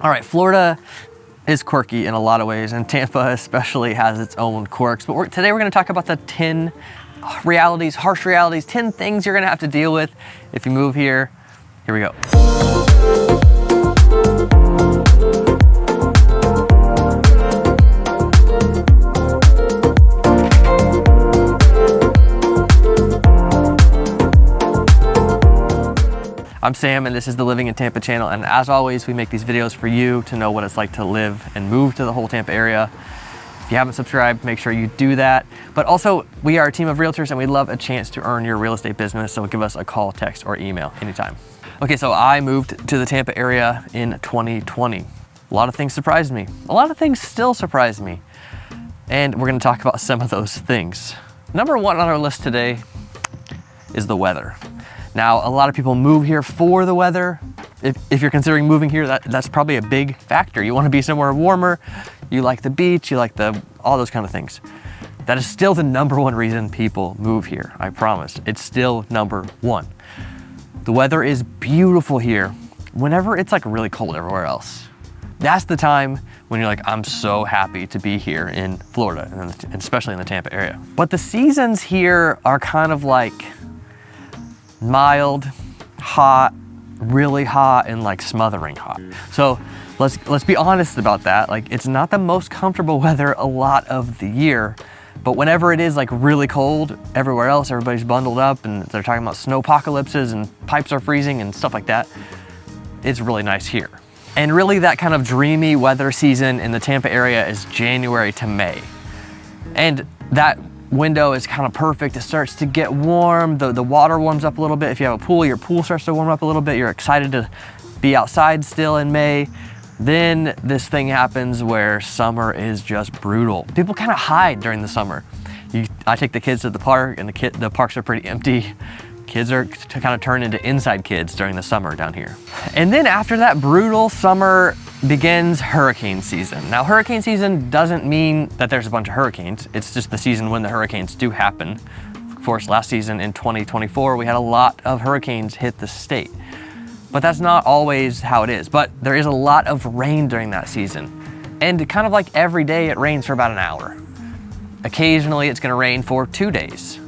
All right, Florida is quirky in a lot of ways, and Tampa especially has its own quirks. But today we're gonna talk about the 10 realities, harsh realities, 10 things you're gonna have to deal with if you move here. Here we go. I'm Sam, and this is the Living in Tampa channel, and as always, we make these videos for you to know what it's like to live and move to the whole Tampa area. If you haven't subscribed, make sure you do that. But also, we are a team of realtors, and we'd love a chance to earn your real estate business, so give us a call, text, or email anytime. Okay, so I moved to the Tampa area in 2020. A lot of things surprised me. A lot of things still surprise me, and we're gonna talk about some of those things. Number one on our list today is the weather. Now, a lot of people move here for the weather. If you're considering moving here, that's probably a big factor. You want to be somewhere warmer, you like the beach, you like all those kind of things. That is still the number one reason people move here, I promise. It's still number one. The weather is beautiful here whenever it's like really cold everywhere else. That's the time when you're like, I'm so happy to be here in Florida, and especially in the Tampa area. But the seasons here are kind of like mild, hot, really hot, and like smothering hot. So let's be honest about that. Like, it's not the most comfortable weather a lot of the year, but whenever it is like really cold everywhere else, everybody's bundled up and they're talking about snow apocalypses and pipes are freezing and stuff like that, it's really nice here. And really that kind of dreamy weather season in the Tampa area is January to May. And that window is kind of perfect. It starts to get warm, the water warms up a little bit. If you have a pool, your pool starts to warm up a little bit. You're excited to be outside still in May. Then this thing happens where summer is just brutal. People kind of hide during the summer. I take the kids to the park, and the parks are pretty empty. Kids are to kind of turn into inside kids during the summer down here. And then after that brutal summer begins hurricane season. Now, hurricane season doesn't mean that there's a bunch of hurricanes. It's just the season when the hurricanes do happen. Of course, last season in 2024, we had a lot of hurricanes hit the state. But that's not always how it is. But there is a lot of rain during that season. And kind of like every day, it rains for about an hour. Occasionally, it's gonna rain for 2 days.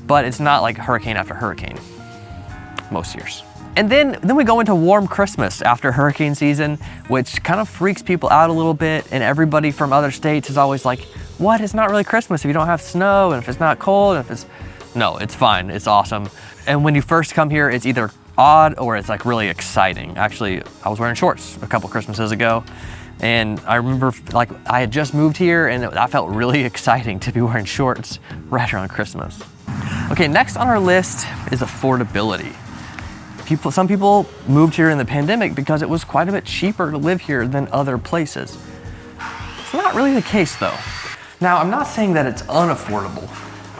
But it's not like hurricane after hurricane, most years. And then we go into warm Christmas after hurricane season, which kind of freaks people out a little bit. And everybody from other states is always like, what? It's not really Christmas if you don't have snow, and if it's not cold, and if it's, no, it's fine, it's awesome. And when you first come here, it's either odd or it's like really exciting. Actually, I was wearing shorts a couple Christmases ago, and I remember like I had just moved here and that felt really exciting to be wearing shorts right around Christmas. Okay, next on our list is affordability. Some people moved here in the pandemic because it was quite a bit cheaper to live here than other places. It's not really the case though. Now, I'm not saying that it's unaffordable,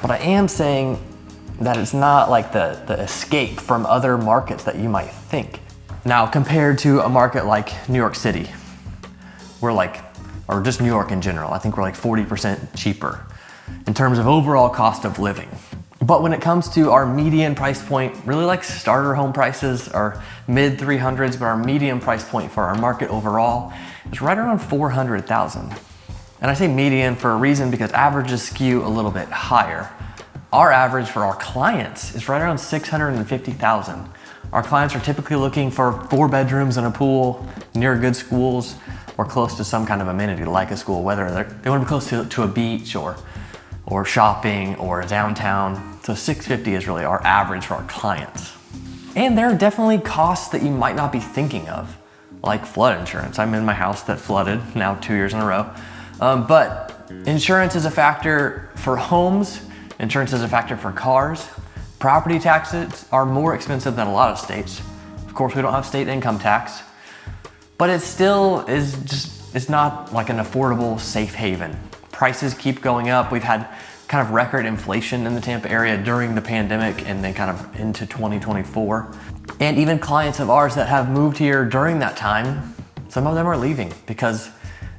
but I am saying that it's not like the escape from other markets that you might think. Now, compared to a market like New York City, or just New York in general, I think we're like 40% cheaper in terms of overall cost of living. But when it comes to our median price point, really like starter home prices are mid 300s, but our median price point for our market overall is right around 400,000. And I say median for a reason, because averages skew a little bit higher. Our average for our clients is right around 650,000. Our clients are typically looking for 4 bedrooms and a pool near good schools or close to some kind of amenity like a school, whether they want to be close to a beach or shopping or downtown. So 650 is really our average for our clients. And there are definitely costs that you might not be thinking of, like flood insurance. I'm in my house that flooded now 2 years in a row. But insurance is a factor for homes. Insurance is a factor for cars. Property taxes are more expensive than a lot of states. Of course, we don't have state income tax, but it still is it's not like an affordable safe haven. Prices keep going up. We've had kind of record inflation in the Tampa area during the pandemic and then kind of into 2024. And even clients of ours that have moved here during that time, some of them are leaving because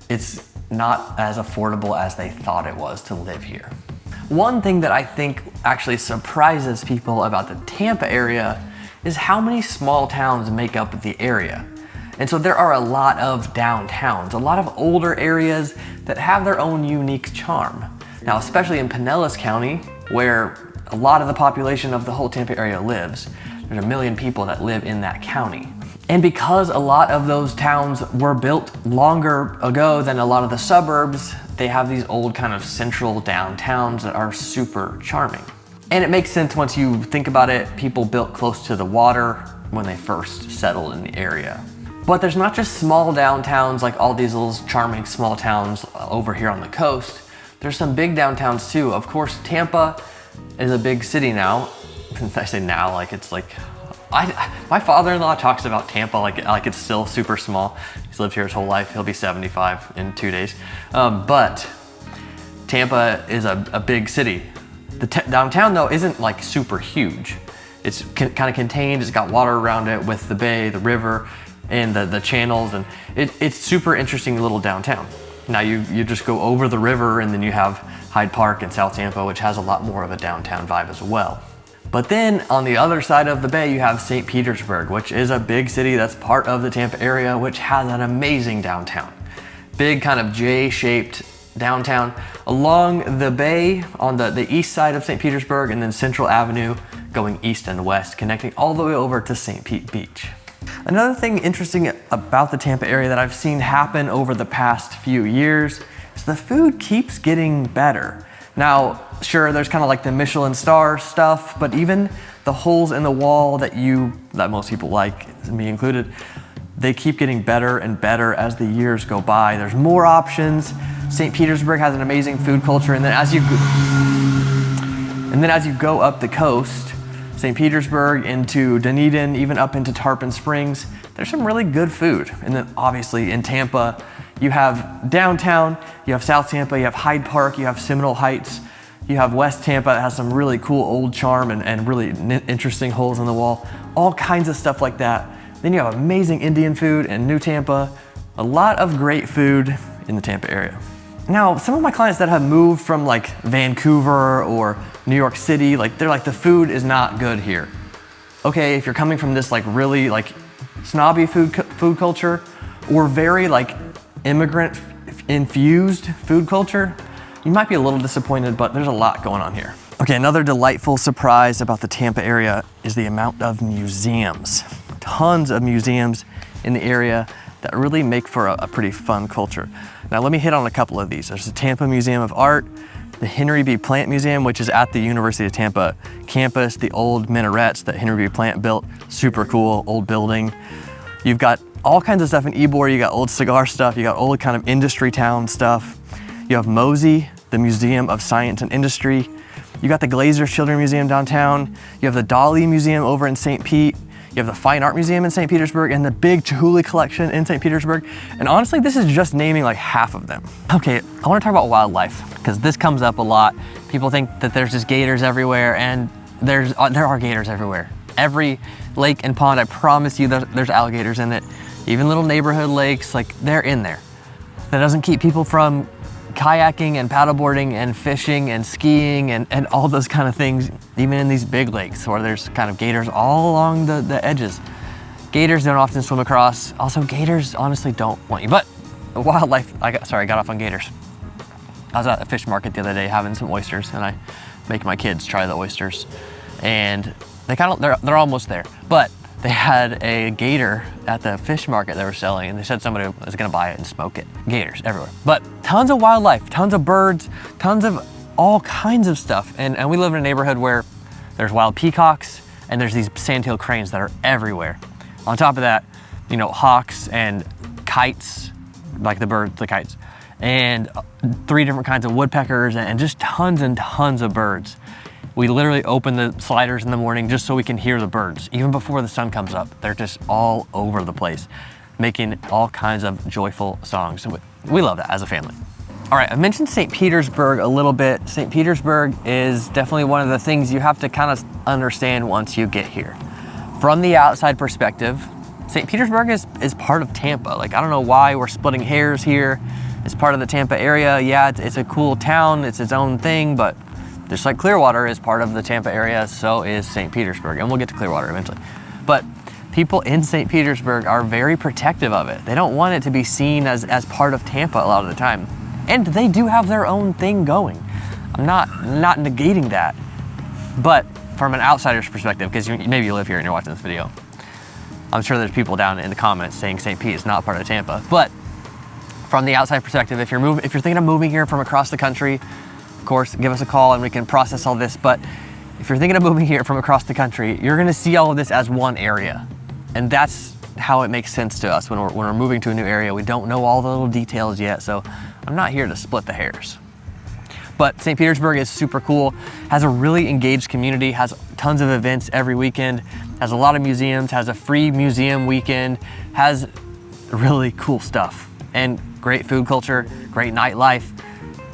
it's not as affordable as they thought it was to live here. One thing that I think actually surprises people about the Tampa area is how many small towns make up the area. And so there are a lot of downtowns, a lot of older areas that have their own unique charm. Now, especially in Pinellas County, where a lot of the population of the whole Tampa area lives, there's 1 million people that live in that county. And because a lot of those towns were built longer ago than a lot of the suburbs, they have these old kind of central downtowns that are super charming. And it makes sense once you think about it. People built close to the water when they first settled in the area. But there's not just small downtowns like all these little charming small towns over here on the coast. There's some big downtowns too. Of course, Tampa is a big city now. I say now, like it's like, my father-in-law talks about Tampa like it's still super small. He's lived here his whole life. He'll be 75 in 2 days. But Tampa is a big city. The downtown though isn't like super huge. It's kind of contained. It's got water around it with the bay, the river, and the channels, and it's super interesting little downtown. Now you just go over the river and then you have Hyde Park in South Tampa, which has a lot more of a downtown vibe as well. But then on the other side of the bay, you have St. Petersburg, which is a big city that's part of the Tampa area, which has an amazing downtown. Big kind of J-shaped downtown along the bay on the east side of St. Petersburg, and then Central Avenue going east and west, connecting all the way over to St. Pete Beach. Another thing interesting about the Tampa area that I've seen happen over the past few years is the food keeps getting better. Now, sure, there's kind of like the Michelin star stuff, but even the holes in the wall that most people like, me included, they keep getting better and better as the years go by. There's more options. St. Petersburg has an amazing food culture, and then as you go up the coast, St. Petersburg into Dunedin, even up into Tarpon Springs, there's some really good food. And then obviously in Tampa, you have downtown, you have South Tampa, you have Hyde Park, you have Seminole Heights, you have West Tampa that has some really cool old charm and really interesting holes in the wall, all kinds of stuff like that. Then you have amazing Indian food in New Tampa, a lot of great food in the Tampa area. Now, some of my clients that have moved from like Vancouver or New York City, they're like, the food is not good here. Okay, if you're coming from this like really like snobby food culture or very like immigrant infused food culture, you might be a little disappointed, but there's a lot going on here. Okay, another delightful surprise about the Tampa area is the amount of museums. Tons of museums in the area that really make for a pretty fun culture. Now let me hit on a couple of these. There's the Tampa Museum of Art, the Henry B. Plant Museum, which is at the University of Tampa campus, the old minarets that Henry B. Plant built, super cool, old building. You've got all kinds of stuff in Ybor. You got old cigar stuff, you got old kind of industry town stuff. You have Mosey, the Museum of Science and Industry. You got the Glazer Children's Museum downtown. You have the Dali Museum over in St. Pete. You have the Fine Art Museum in St. Petersburg and the big Chihuly collection in St. Petersburg. And honestly, this is just naming like half of them. Okay, I wanna talk about wildlife because this comes up a lot. People think that there's just gators everywhere, and there are gators everywhere. Every lake and pond, I promise you, there's alligators in it. Even little neighborhood lakes, like they're in there. That doesn't keep people from kayaking and paddleboarding and fishing and skiing and all those kind of things, even in these big lakes where there's kind of gators all along the edges. Gators don't often swim across. Also, gators honestly don't want you. But wildlife, I got off on gators. I was at a fish market the other day having some oysters, and I make my kids try the oysters. And they're almost there. But they had a gator at the fish market they were selling, and they said somebody was gonna buy it and smoke it. Gators everywhere. But tons of wildlife, tons of birds, tons of all kinds of stuff. And we live in a neighborhood where there's wild peacocks and there's these sandhill cranes that are everywhere. On top of that, you know, hawks and kites, like the birds, the kites, and 3 different kinds of woodpeckers and just tons and tons of birds. We literally open the sliders in the morning just so we can hear the birds. Even before the sun comes up, they're just all over the place, making all kinds of joyful songs. So we love that as a family. All right, I mentioned St. Petersburg a little bit. St. Petersburg is definitely one of the things you have to kind of understand once you get here. From the outside perspective, St. Petersburg is part of Tampa. Like, I don't know why we're splitting hairs here. It's part of the Tampa area. Yeah, it's a cool town, it's its own thing, but just like Clearwater is part of the Tampa area, so is St. Petersburg, and we'll get to Clearwater eventually. But people in St. Petersburg are very protective of it. They don't want it to be seen as part of Tampa a lot of the time. And they do have their own thing going. I'm not negating that. But from an outsider's perspective, because maybe you live here and you're watching this video, I'm sure there's people down in the comments saying St. Pete is not part of Tampa. But from the outside perspective, if you're thinking of moving here from across the country, of course, give us a call and we can process all this. But if you're thinking of moving here from across the country, you're gonna see all of this as one area. And that's how it makes sense to us when we're moving to a new area. We don't know all the little details yet, so I'm not here to split the hairs. But St. Petersburg is super cool, has a really engaged community, has tons of events every weekend, has a lot of museums, has a free museum weekend, has really cool stuff and great food culture, great nightlife.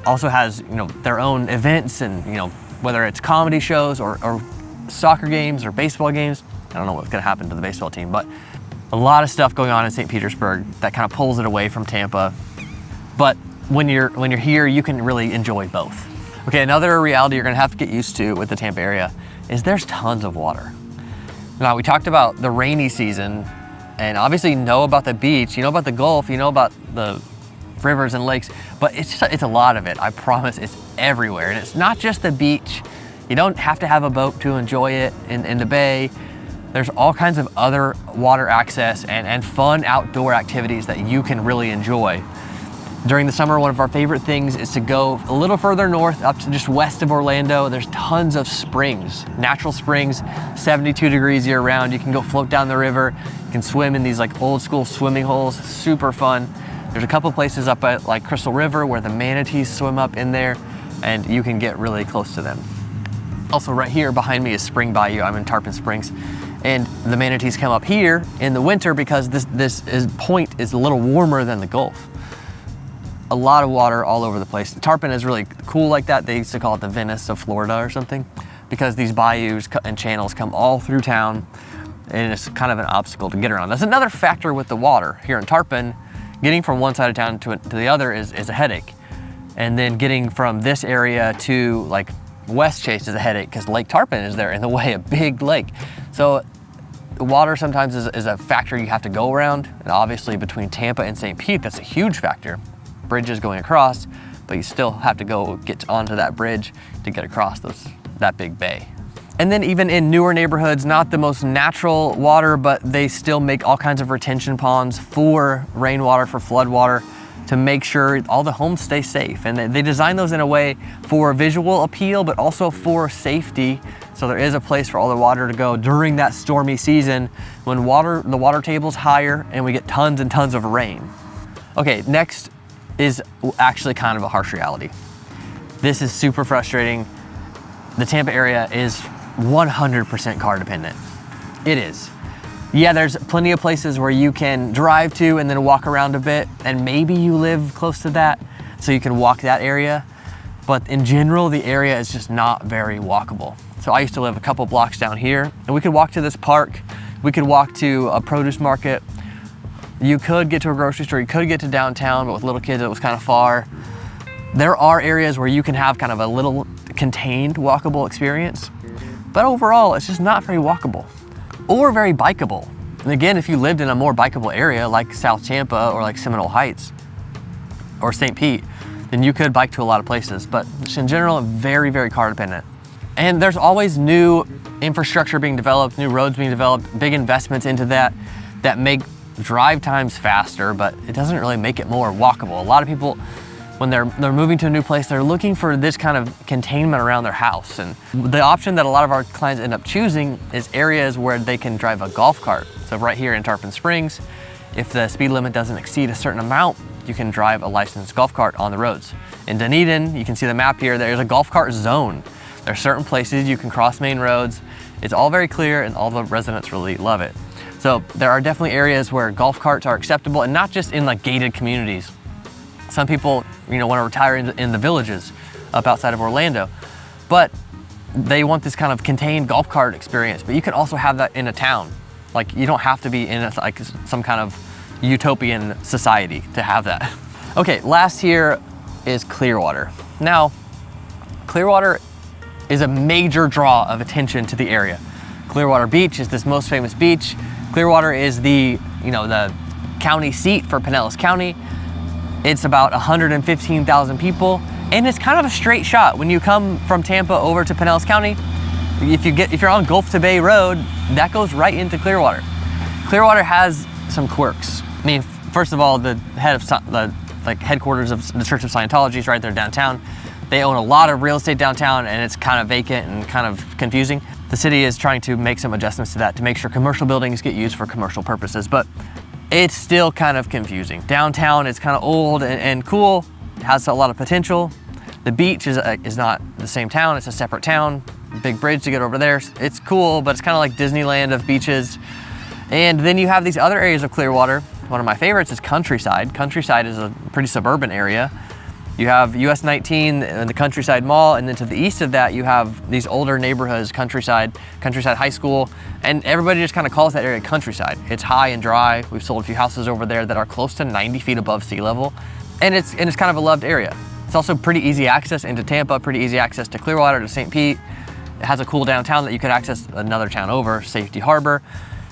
Also has, their own events and, whether it's comedy shows or soccer games or baseball games. I don't know what's gonna happen to the baseball team, but a lot of stuff going on in St. Petersburg that kind of pulls it away from Tampa. But when you're here, you can really enjoy both. Okay, another reality you're gonna have to get used to with the Tampa area is there's tons of water. Now, we talked about the rainy season, and obviously you know about the beach, you know about the Gulf, you know about the rivers and lakes, but it's a lot of it. I promise it's everywhere. And it's not just the beach. You don't have to have a boat to enjoy it in the bay. There's all kinds of other water access and fun outdoor activities that you can really enjoy. During the summer, one of our favorite things is to go a little further north, up to just west of Orlando. There's tons of springs, natural springs, 72 degrees year round. You can go float down the river. You can swim in these like old school swimming holes, super fun. There's a couple places up at like Crystal River where the manatees swim up in there and you can get really close to them. Also right here behind me is Spring Bayou. I'm in Tarpon Springs. And the manatees come up here in the winter because this point is a little warmer than the Gulf. A lot of water all over the place. Tarpon is really cool like that. They used to call it the Venice of Florida or something because these bayous and channels come all through town and it's kind of an obstacle to get around. That's another factor with the water. Here in Tarpon, getting from one side of town to the other is a headache. And then getting from this area to like West Chase is a headache because Lake Tarpon is there in the way, a big lake. So the water sometimes is a factor you have to go around. And obviously between Tampa and St. Pete, that's a huge factor. Bridges going across, but you still have to go get onto that bridge to get across that big bay. And then even in newer neighborhoods, not the most natural water, but they still make all kinds of retention ponds for rainwater, for flood water, to make sure all the homes stay safe. And they design those in a way for visual appeal, but also for safety. So there is a place for all the water to go during that stormy season when the water table's higher and we get tons and tons of rain. Okay, next is actually kind of a harsh reality. This is super frustrating. The Tampa area is 100% car dependent. It is. Yeah, there's plenty of places where you can drive to and then walk around a bit, and maybe you live close to that, so you can walk that area. But in general, the area is just not very walkable. So I used to live a couple blocks down here, and we could walk to this park, we could walk to a produce market, you could get to a grocery store, you could get to downtown, but with little kids, it was kind of far. There are areas where you can have kind of a little contained walkable experience, but overall, it's just not very walkable or very bikeable. And again, if you lived in a more bikeable area like South Tampa or like Seminole Heights or St. Pete, then you could bike to a lot of places, but in general, very, very car dependent. And there's always new infrastructure being developed, new roads being developed, big investments into that make drive times faster, but it doesn't really make it more walkable. A lot of people, when they're moving to a new place, they're looking for this kind of containment around their house. And the option that a lot of our clients end up choosing is areas where they can drive a golf cart. So right here in Tarpon Springs, if the speed limit doesn't exceed a certain amount, you can drive a licensed golf cart on the roads. In Dunedin, you can see the map here, there's a golf cart zone. There are certain places you can cross main roads. It's all very clear and all the residents really love it. So there are definitely areas where golf carts are acceptable, and not just in like gated communities. Some people, want to retire in the villages up outside of Orlando, but they want this kind of contained golf cart experience. But you can also have that in a town. Like you don't have to be in like some kind of utopian society to have that. Okay, last here is Clearwater. Now, Clearwater is a major draw of attention to the area. Clearwater Beach is this most famous beach. Clearwater is the county seat for Pinellas County. It's about 115,000 people, and it's kind of a straight shot. When you come from Tampa over to Pinellas County, if you're on Gulf to Bay Road, that goes right into Clearwater. Clearwater has some quirks. I mean, first of all, the headquarters of the Church of Scientology is right there downtown. They own a lot of real estate downtown, and it's kind of vacant and kind of confusing. The city is trying to make some adjustments to that to make sure commercial buildings get used for commercial purposes, but it's still kind of confusing. Downtown is kind of old and cool, has a lot of potential. The beach is not the same town, it's a separate town. Big bridge to get over there. It's cool, but it's kind of like Disneyland of beaches. And then you have these other areas of Clearwater. One of my favorites is Countryside. Countryside is a pretty suburban area. You have US 19 and the Countryside Mall, and then to the east of that, you have these older neighborhoods, Countryside High School, and everybody just kind of calls that area Countryside. It's high and dry. We've sold a few houses over there that are close to 90 feet above sea level, and it's kind of a loved area. It's also pretty easy access into Tampa, pretty easy access to Clearwater, to St. Pete. It has a cool downtown that you could access another town over, Safety Harbor,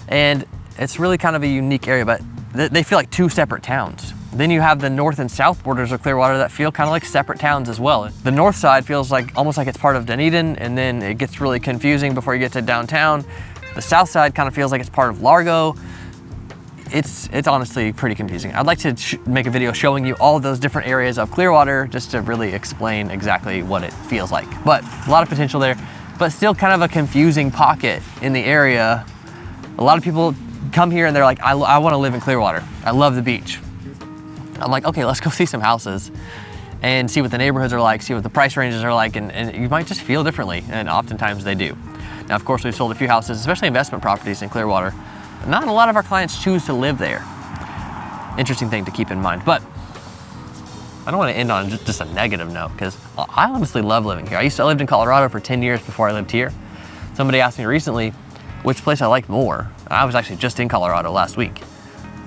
and it's really kind of a unique area, but they feel like two separate towns. Then you have the north and south borders of Clearwater that feel kind of like separate towns as well. The north side feels like almost like it's part of Dunedin, and then it gets really confusing before you get to downtown. The south side kind of feels like it's part of Largo. It's honestly pretty confusing. I'd like to make a video showing you all those different areas of Clearwater just to really explain exactly what it feels like. But a lot of potential there, but still kind of a confusing pocket in the area. A lot of people come here and they're like, I want to live in Clearwater. I love the beach. I'm like, okay, let's go see some houses and see what the neighborhoods are like, see what the price ranges are like, and you might just feel differently, and oftentimes they do. Now, of course, we've sold a few houses, especially investment properties in Clearwater. Not a lot of our clients choose to live there. Interesting thing to keep in mind, but I don't want to end on just a negative note, because I honestly love living here. I lived in Colorado for 10 years before I lived here. Somebody asked me recently which place I like more. I was actually just in Colorado last week.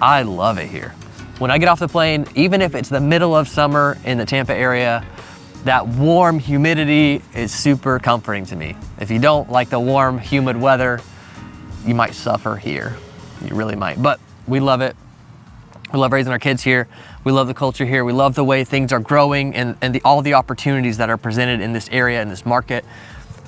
I love it here. When I get off the plane, even if it's the middle of summer in the Tampa area, that warm humidity is super comforting to me. If you don't like the warm, humid weather, you might suffer here. You really might, but we love it. We love raising our kids here. We love the culture here. We love the way things are growing and all the opportunities that are presented in this area, in this market,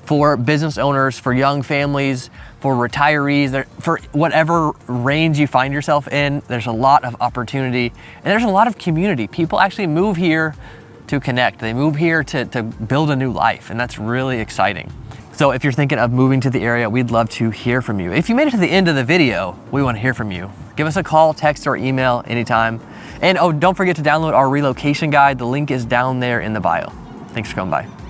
for business owners, for young families, for retirees, for whatever range you find yourself in. There's a lot of opportunity, and there's a lot of community. People actually move here to connect. They move here to build a new life, and that's really exciting. So if you're thinking of moving to the area, we'd love to hear from you. If you made it to the end of the video, we want to hear from you. Give us a call, text, or email anytime. And oh, don't forget to download our relocation guide. The link is down there in the bio. Thanks for coming by.